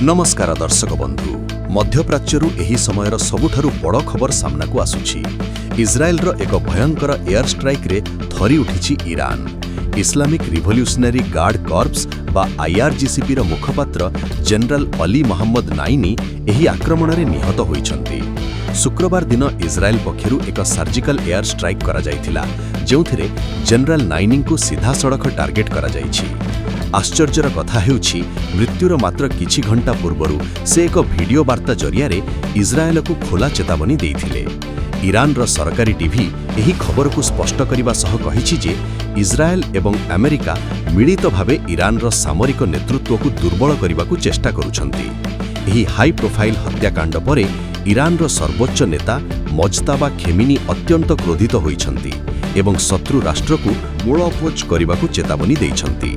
नमस्कार दर्शक बंधु मध्यप्राच्यरू एही समयर सबुठारु बड़ खबर सामनाकू आसुछि। इज्राएलर एक भयंकर एयर स्ट्राइक रे थरी उठिछि Iran. Islamic revolutionary guard corps बा IRGC रो मुखपात्र जनरल अली मोहम्मद नाइनी एही आक्रमण रे निहत होइछन्ति। शुक्रवार दिन इज्राएल पक्षरु एक सर्जिकल एयर स्ट्राइक करा जायथिला, जेउथिरे जनरल नाइनी को सीधा सड़क टार्गेट करा जायछि। आश्चर्यर कथा हेउछि मृत्युर मात्र किछि घंटा पूर्वरु से एक वीडियो वार्ता जरिया इज्राएल को खोला चेतावनी देइथिले। ईरान रो सरकारी टीवी एही खबर को स्पष्ट करिबा सह कहिछि जे इज्राएल एवं अमेरिका मिलित भावे ईरान रो सामरिक नेतृत्व को दुर्बल करने को चेष्टा करुछन्ति। एही हाई प्रोफाइल हत्याकांड परे ईरान रो सर्वोच्च नेता मजताबा खेमिनी अत्यंत क्रोधित होइछन्ति एवं शत्रु राष्ट्र को मूलोपोज करने को चेतावनी देइछन्ति।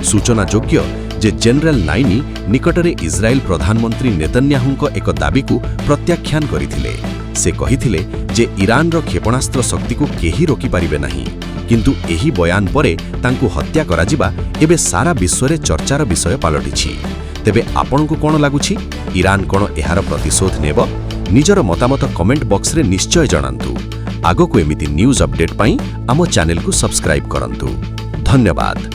सूचना योग्य जे जनरल नाइनी निकटरे इज्राएल प्रधानमंत्री नेतन्याहुंको एक दाबी को प्रत्याख्यान करिथिले। से कहिथिले जे ईरान रो क्षेपणास्त्र शक्ति को केही रोकी पारिबे नाही, किंतु एही बयान परे तांकु हत्या कराजिबा एबे सारा विश्व रे चर्चार विषय पालटिछि। तेबे आपनकु कोन लागुछि? ईरान कोन एहार प्रतिशोध नेब? निजर मतामत कमेंट बॉक्स रे निश्चय जणांतु। आगो को एमिति न्यूज अपडेट पाई आम चैनल को सब्सक्राइब करंतु। धन्यवाद।